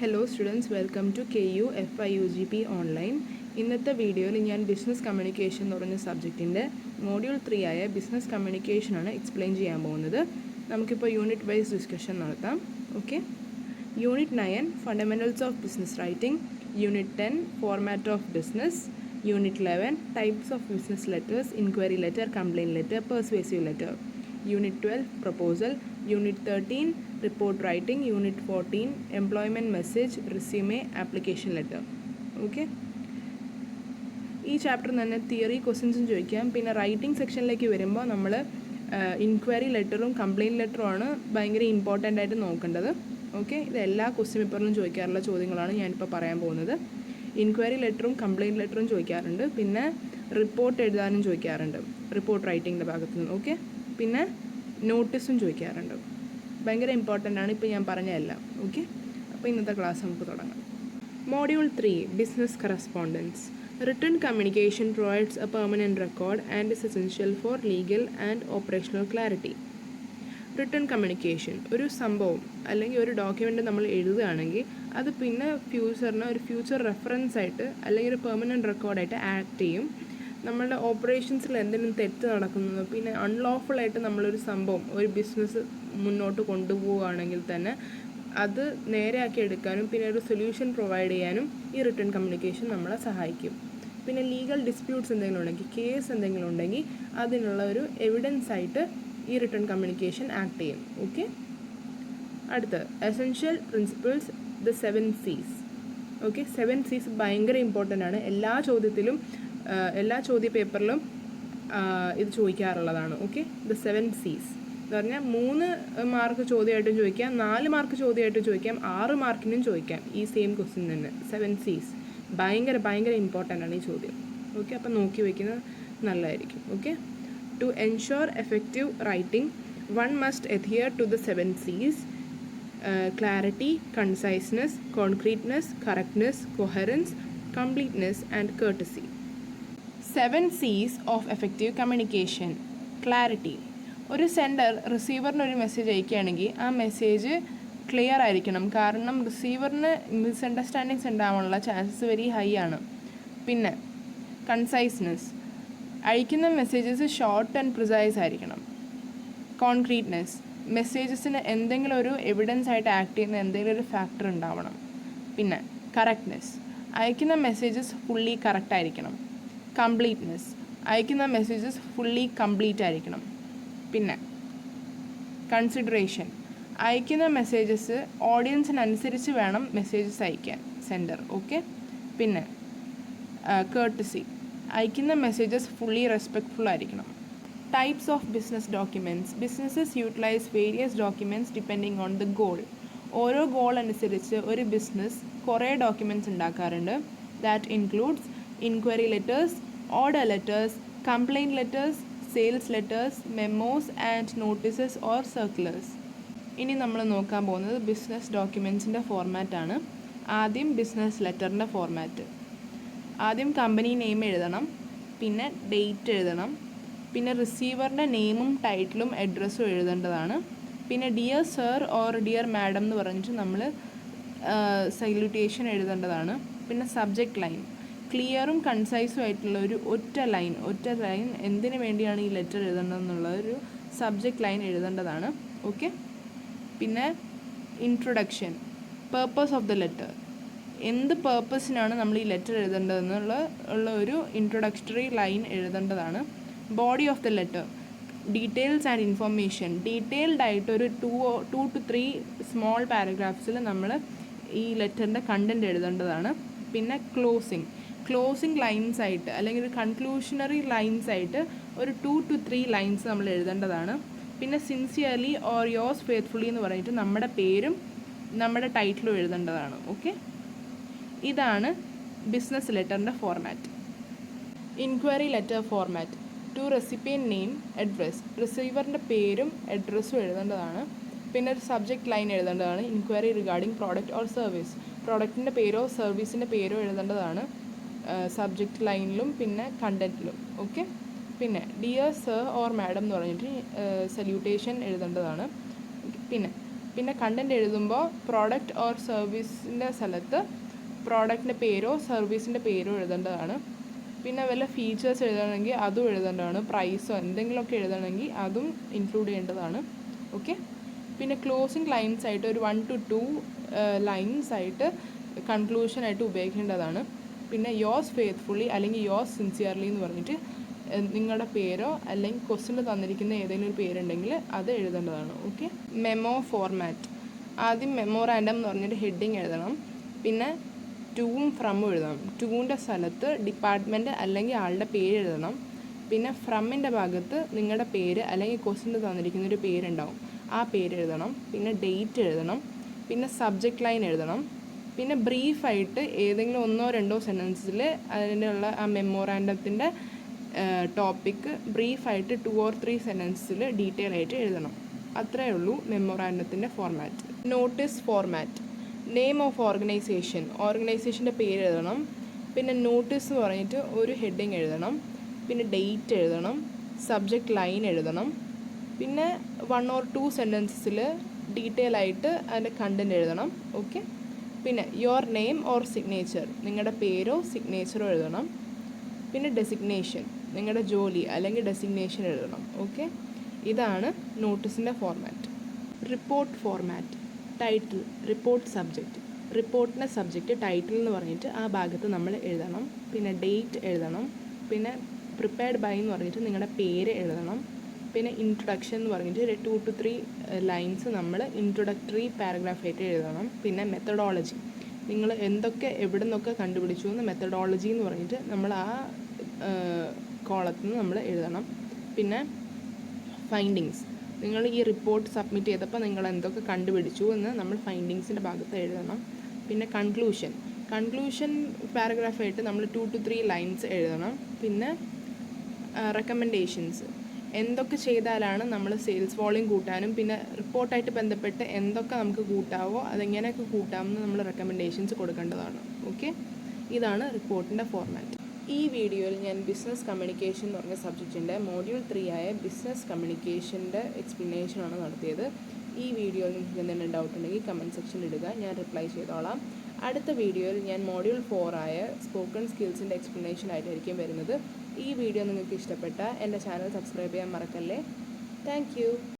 Hello students, welcome to KU FIUGP online. ഇന്നത്തെ വീഡിയോയിൽ ഞാൻ ബിസിനസ് കമ്മ്യൂണിക്കേഷൻ എന്ന് പറഞ്ഞ സബ്ജക്റ്റിൻ്റെ മോഡ്യൂൾ 3 ആയ ബിസിനസ് കമ്മ്യൂണിക്കേഷനാണ് എക്സ്പ്ലെയിൻ ചെയ്യാൻ പോകുന്നത്. നമുക്കിപ്പോൾ യൂണിറ്റ് വൈസ് ഡിസ്കഷൻ നടത്താം. Okay. Unit 9 fundamentals of business writing, unit 10 format of business, unit 11 types of business letters, inquiry letter, complaint letter, persuasive letter, unit 12 proposal, unit 13 report writing, unit 14 employment message, resume, application letter. Okay. ഈ ചാപ്റ്ററിൽ തന്നെ theory ക്വസ്റ്റ്യൻസും ചോദിക്കാം. പിന്നെ writing സെക്ഷനിലേക്ക് വരുമ്പോൾ നമ്മൾ inquiry ലെറ്ററും complaint ലെറ്ററുമാണ് ഭയങ്കര ഇമ്പോർട്ടൻ്റ് ആയിട്ട് നോക്കേണ്ടത്. ഓക്കെ. ഇത് എല്ലാ ക്വസ്റ്റ്യൻ പേപ്പറിലും ചോദിക്കാറുള്ള ചോദ്യങ്ങളാണ് ഞാനിപ്പോൾ പറയാൻ പോകുന്നത്. ഇൻക്വയറി ലെറ്ററും കംപ്ലയിൻറ്റ് ലെറ്ററും ചോദിക്കാറുണ്ട്. പിന്നെ റിപ്പോർട്ട് എഴുതാനും ചോദിക്കാറുണ്ട്, റിപ്പോർട്ട് റൈറ്റിങ്ങിൻ്റെ ഭാഗത്ത് നിന്ന്. ഓക്കെ. പിന്നെ നോട്ടീസും ചോദിക്കാറുണ്ട്. ഭയങ്കര ഇമ്പോർട്ടൻ്റ് ആണ് ഇപ്പോൾ ഞാൻ പറഞ്ഞതെല്ലാം. ഓക്കെ. അപ്പോൾ ഇന്നത്തെ ക്ലാസ് നമുക്ക് തുടങ്ങാം. Module 3 business correspondence. Written communication provides A permanent record and is essential for legal and operational clarity. Written communication, ഒരു സംഭവം അല്ലെങ്കിൽ ഒരു ഡോക്യുമെൻ്റ് നമ്മൾ എഴുതുകയാണെങ്കിൽ അത് പിന്നെ ഫ്യൂച്ചറിന് ഒരു ഫ്യൂച്ചർ റെഫറൻസ് ആയിട്ട് അല്ലെങ്കിൽ ഒരു പെർമനൻറ്റ് റെക്കോർഡായിട്ട് ആക്ട് ചെയ്യും. നമ്മളുടെ ഓപ്പറേഷൻസിൽ എന്തെങ്കിലും തെറ്റ് നടക്കുന്നത്, പിന്നെ അൺലോഫുള്ളായിട്ട് നമ്മളൊരു സംഭവം ഒരു ബിസിനസ് മുന്നോട്ട് കൊണ്ടുപോവുകയാണെങ്കിൽ തന്നെ അത് നേരെയാക്കി എടുക്കാനും പിന്നെ ഒരു സൊല്യൂഷൻ പ്രൊവൈഡ് ചെയ്യാനും ഈ റിട്ടൺ കമ്മ്യൂണിക്കേഷൻ നമ്മളെ സഹായിക്കും. പിന്നെ ലീഗൽ ഡിസ്പ്യൂട്ട്സ് എന്തെങ്കിലും ഉണ്ടെങ്കിൽ, കേസ് എന്തെങ്കിലും ഉണ്ടെങ്കിൽ അതിനുള്ള ഒരു എവിഡൻസ് ആയിട്ട് ഈ റിട്ടൺ കമ്മ്യൂണിക്കേഷൻ ആക്ട് ചെയ്യും. ഓക്കെ. അടുത്ത് essential principles, the 7 C's. Okay. 7 C's ഭയങ്കര ഇമ്പോർട്ടൻ്റ് ആണ്. എല്ലാ ചോദ്യ പേപ്പറിലും ഇത് ചോദിക്കാറുള്ളതാണ്. ഓക്കെ. ദ 7 C's എന്ന് പറഞ്ഞാൽ 3 മാർക്ക് ചോദ്യമായിട്ടും ചോദിക്കാം, 4 മാർക്ക് ചോദ്യമായിട്ടും ചോദിക്കാം, 6 മാർക്കിനും ചോദിക്കാം ഈ സെയിം ക്വസ്റ്റ്യൻ തന്നെ. 7 C's ഭയങ്കര ഇമ്പോർട്ടൻ്റ് ആണ് ഈ ചോദ്യം. ഓക്കെ. അപ്പം നോക്കി വയ്ക്കുന്നത് നല്ലതായിരിക്കും. Okay. To ensure effective writing one must adhere to the 7 C's: clarity, conciseness, concreteness, correctness, coherence, completeness and courtesy. 7 C's of effective communication. Clarity. ഒരു സെൻഡർ റിസീവറിന് ഒരു മെസ്സേജ് അയക്കുകയാണെങ്കിൽ ആ മെസ്സേജ് ക്ലിയർ ആയിരിക്കണം. കാരണം റിസീവറിന് മിസ്അണ്ടർസ്റ്റാൻഡിങ്സ് ഉണ്ടാവാനുള്ള ചാൻസസ് വെരി ഹൈ ആണ്. പിന്നെ conciseness, അയക്കുന്ന messages short and precise ആയിരിക്കണം. കോൺക്രീറ്റ്നെസ്, മെസ്സേജസിന് എന്തെങ്കിലും ഒരു എവിഡൻസ് ആയിട്ട് ആക്ട് ചെയ്യുന്ന എന്തെങ്കിലും ഒരു ഫാക്ടർ ഉണ്ടാവണം. പിന്നെ കറക്റ്റ്നെസ്, അയക്കുന്ന മെസ്സേജസ് ഫുള്ളി കറക്റ്റ് ആയിരിക്കണം. കംപ്ലീറ്റ്നെസ്, അയക്കുന്ന മെസ്സേജസ് ഫുള്ളി കംപ്ലീറ്റ് ആയിരിക്കണം. പിന്നെ കൺസിഡറേഷൻ, അയക്കുന്ന മെസ്സേജസ് ഓഡിയൻസിനനുസരിച്ച് വേണം മെസ്സേജസ് അയക്കാൻ സെൻഡർ. ഓക്കെ. പിന്നെ കേർട്ടസി, അയക്കുന്ന മെസ്സേജസ് ഫുള്ളി റെസ്പെക്റ്റ്ഫുൾ ആയിരിക്കണം. Types of business documents. Businesses utilise various documents depending on the goal. ഓരോ ഗോൾ അനുസരിച്ച് ഒരു ബിസിനസ് കുറേ ഡോക്യുമെൻറ്റ്സ് ഉണ്ടാക്കാറുണ്ട്. That includes inquiry letters, order letters, complaint letters, sales letters, memos and notices or circulars. ഇനി നമ്മൾ നോക്കാൻ പോകുന്നത് ബിസിനസ് ഡോക്യുമെൻറ്റ്സിൻ്റെ ഫോർമാറ്റാണ്. ആദ്യം ബിസിനസ് ലെറ്ററിൻ്റെ ഫോർമാറ്റ്. ആദ്യം കമ്പനി നെയിം എഴുതണം, പിന്നെ ഡേറ്റ് എഴുതണം, പിന്നെ റിസീവറിൻ്റെ നെയിമും ടൈറ്റിലും അഡ്രസ്സും എഴുതേണ്ടതാണ്. പിന്നെ dear sir or dear madam എന്ന് പറഞ്ഞിട്ട് നമ്മൾ സല്യൂട്ടേഷൻ എഴുതേണ്ടതാണ്. പിന്നെ സബ്ജക്റ്റ് ലൈൻ, ക്ലിയറും കൺസൈസും ആയിട്ടുള്ള ഒരു ഒറ്റ ലൈൻ എന്തിനു വേണ്ടിയാണ് ഈ ലെറ്റർ എഴുതേണ്ടതെന്നുള്ള ഒരു സബ്ജക്റ്റ് ലൈൻ എഴുതേണ്ടതാണ്. ഓക്കെ. പിന്നെ introduction, purpose of the letter, എന്ത് പേർപ്പസിനാണ് നമ്മൾ ഈ ലെറ്റർ എഴുതേണ്ടതെന്നുള്ള ഒരു ഇൻട്രൊഡക്ടറി ലൈൻ എഴുതേണ്ടതാണ്. Body of the letter, details and information, detailed ആയിട്ട് ഒരു 2 to 3 സ്മോൾ പാരഗ്രാഫ്സിൽ നമ്മൾ ഈ ലെറ്ററിൻ്റെ കണ്ടൻറ്റ് എഴുതേണ്ടതാണ്. പിന്നെ ക്ലോസിംഗ് ലൈൻസ് ആയിട്ട് അല്ലെങ്കിൽ ഒരു കൺക്ലൂഷണറി ലൈൻസ് ആയിട്ട് ഒരു 2 to 3 ലൈൻസ് നമ്മൾ എഴുതേണ്ടതാണ്. പിന്നെ സിൻസിയർലി ഓർ യോഴ്സ് ഫെയ്ത്ത്ഫുള്ളി എന്ന് പറഞ്ഞിട്ട് നമ്മുടെ പേരും നമ്മുടെ ടൈറ്റിലും എഴുതേണ്ടതാണ്. ഓക്കെ. ഇതാണ് ബിസിനസ് ലെറ്ററിൻ്റെ format. Inquiry letter format. To recipient name, address, റിസീവറിൻ്റെ പേരും അഡ്രസ്സും എഴുതേണ്ടതാണ്. പിന്നെ ഒരു സബ്ജക്റ്റ് ലൈൻ എഴുതേണ്ടതാണ്. Inquiry regarding product or service, പ്രോഡക്റ്റിൻ്റെ പേരോ സർവീസിൻ്റെ പേരോ എഴുതേണ്ടതാണ് സബ്ജക്റ്റ് ലൈനിലും പിന്നെ കണ്ടൻറ്റിലും. ഓക്കെ. പിന്നെ ഡിയർ സർ ഓർ മാഡം എന്ന് പറഞ്ഞിട്ട് സല്യൂട്ടേഷൻ എഴുതേണ്ടതാണ്. പിന്നെ പിന്നെ കണ്ടൻറ് എഴുതുമ്പോൾ പ്രോഡക്റ്റ് ഓർ സർവീസിൻ്റെ സ്ഥലത്ത് പ്രോഡക്റ്റിൻ്റെ പേരോ സർവീസിൻ്റെ പേരോ എഴുതേണ്ടതാണ്. പിന്നെ വല്ല ഫീച്ചേഴ്സ് എഴുതണമെങ്കിൽ അതും എഴുതേണ്ടതാണ്. പ്രൈസോ എന്തെങ്കിലുമൊക്കെ എഴുതണമെങ്കിൽ അതും ഇൻക്ലൂഡ് ചെയ്യേണ്ടതാണ്. ഓക്കെ. പിന്നെ ക്ലോസിങ് ലൈൻസ് ആയിട്ട് ഒരു 1 to 2 ലൈൻസ് ആയിട്ട് കൺക്ലൂഷനായിട്ട് ഉപയോഗിക്കേണ്ടതാണ്. പിന്നെ യോസ് ഫെയ്ത്ത്ഫുള്ളി അല്ലെങ്കിൽ യോസ് സിൻസിയർലി എന്ന് പറഞ്ഞിട്ട് നിങ്ങളുടെ പേരോ അല്ലെങ്കിൽ ക്വസ്റ്റ്യനിൽ തന്നിരിക്കുന്ന ഏതെങ്കിലും ഒരു പേരുണ്ടെങ്കിൽ അത് എഴുതേണ്ടതാണ്. ഓക്കെ. Memo format. ആദ്യം മെമ്മോറാൻഡം എന്ന് പറഞ്ഞിട്ട് ഹെഡിങ് എഴുതണം. പിന്നെ ടൂവും ഫ്രമ്മും എഴുതണം. ടൂവിൻ്റെ സ്ഥലത്ത് ഡിപ്പാർട്ട്മെൻറ്റ് അല്ലെങ്കിൽ ആളുടെ പേര് എഴുതണം. പിന്നെ ഫ്രമ്മിൻ്റെ ഭാഗത്ത് നിങ്ങളുടെ പേര് അല്ലെങ്കിൽ ക്വസ്റ്റ്യനിൽ തന്നിരിക്കുന്നൊരു പേരുണ്ടാവും, ആ പേര് എഴുതണം. പിന്നെ ഡേറ്റ് എഴുതണം. പിന്നെ സബ്ജക്റ്റ് ലൈൻ എഴുതണം. പിന്നെ ബ്രീഫായിട്ട് ഏതെങ്കിലും 1-2 സെൻറ്റൻസിൽ അതിനുള്ള ആ മെമ്മോറാൻഡത്തിൻ്റെ ടോപ്പിക്ക് ബ്രീഫായിട്ട് 2 or 3 സെൻറ്റൻസിൽ ഡീറ്റെയിൽ ആയിട്ട് എഴുതണം. അത്രയേ ഉള്ളൂ മെമ്മോറാൻഡത്തിൻ്റെ format. Notice format. Name of ഓർഗനൈസേഷൻ്റെ പേര് എഴുതണം. പിന്നെ നോട്ടീസ് എന്ന് പറഞ്ഞിട്ട് ഒരു ഹെഡിങ് എഴുതണം. പിന്നെ ഡേറ്റ് എഴുതണം. സബ്ജക്റ്റ് ലൈൻ എഴുതണം. പിന്നെ 1 or 2 സെൻറ്റൻസസിൽ ഡീറ്റെയിൽ ആയിട്ട് അതിൻ്റെ കണ്ടൻറ് എഴുതണം. ഓക്കെ. പിന്നെ യുവർ നെയിം ഓർ സിഗ്നേച്ചർ, നിങ്ങളുടെ പേരോ സിഗ്നേച്ചറോ എഴുതണം. പിന്നെ ഡെസിഗ്നേഷൻ, നിങ്ങളുടെ ജോലി അല്ലെങ്കിൽ ഡെസിഗ്നേഷൻ എഴുതണം. ഓക്കെ. ഇതാണ് നോട്ടീസിൻ്റെ format. Report format. Title, report subject. റിപ്പോർട്ടിൻ്റെ സബ്ജക്റ്റ് ടൈറ്റിൽ എന്ന് പറഞ്ഞിട്ട് ആ ഭാഗത്ത് നമ്മൾ എഴുതണം. പിന്നെ ഡേറ്റ് എഴുതണം. പിന്നെ പ്രിപ്പയർഡ് ബൈ എന്ന് പറഞ്ഞിട്ട് നിങ്ങളുടെ പേര് എഴുതണം. പിന്നെ ഇൻട്രൊഡക്ഷൻ എന്ന് പറഞ്ഞിട്ട് 2 to 3 ലൈൻസ് നമ്മൾ ഇൻട്രൊഡക്ടറി പാരഗ്രാഫായിട്ട് എഴുതണം. പിന്നെ മെത്തഡോളജി, നിങ്ങൾ എന്തൊക്കെ എവിടെ നിന്നൊക്കെ കണ്ടുപിടിച്ചു എന്ന് മെത്തഡോളജി എന്ന് പറഞ്ഞിട്ട് നമ്മൾ ആ കോളത്തിൽ നിന്ന് നമ്മൾ എഴുതണം. പിന്നെ ഫൈൻഡിങ്സ്, നിങ്ങൾ ഈ റിപ്പോർട്ട് സബ്മിറ്റ് ചെയ്തപ്പോൾ നിങ്ങൾ എന്തൊക്കെ കണ്ടുപിടിച്ചു എന്ന് നമ്മൾ ഫൈൻഡിങ്സിൻ്റെ ഭാഗത്ത് എഴുതണം. പിന്നെ കൺക്ലൂഷൻ പാരഗ്രാഫായിട്ട് നമ്മൾ 2 to 3 ലൈൻസ് എഴുതണം. പിന്നെ റെക്കമെൻഡേഷൻസ്, എന്തൊക്കെ ചെയ്താലാണ് നമ്മൾ സെയിൽസ് വോളിയം കൂട്ടാനും പിന്നെ റിപ്പോർട്ടായിട്ട് ബന്ധപ്പെട്ട് എന്തൊക്കെ നമുക്ക് കൂട്ടാവോ അതെങ്ങനെയൊക്കെ കൂട്ടാമെന്ന് നമ്മൾ റെക്കമെൻഡേഷൻസ് കൊടുക്കേണ്ടതാണ്. ഓക്കെ. ഇതാണ് റിപ്പോർട്ടിൻ്റെ ഫോർമാറ്റ്. ഈ വീഡിയോയിൽ ഞാൻ ബിസിനസ് കമ്മ്യൂണിക്കേഷൻ എന്ന് പറഞ്ഞ സബ്ജക്റ്റിൻ്റെ മോഡ്യൂൾ 3 ആയ ബിസിനസ് കമ്മ്യൂണിക്കേഷൻ്റെ എക്സ്പ്ലനേഷനാണ് നടത്തിയത്. ഈ വീഡിയോയിൽ നിങ്ങൾക്ക് എന്തെങ്കിലും ഡൗട്ട് ഉണ്ടെങ്കിൽ കമൻറ്റ് സെക്ഷനിൽ ഇടുക, ഞാൻ റിപ്ലൈ ചെയ്തോളാം. അടുത്ത വീഡിയോയിൽ ഞാൻ മോഡ്യൂൾ 4 ആയ സ്പോക്കൺ സ്കിൽസിൻ്റെ എക്സ്പ്ലനേഷൻ ആയിട്ടായിരിക്കും വരുന്നത്. ഈ വീഡിയോ നിങ്ങൾക്ക് ഇഷ്ടപ്പെട്ടാൽ എൻ്റെ ചാനൽ സബ്സ്ക്രൈബ് ചെയ്യാൻ മറക്കല്ലേ. Thank you.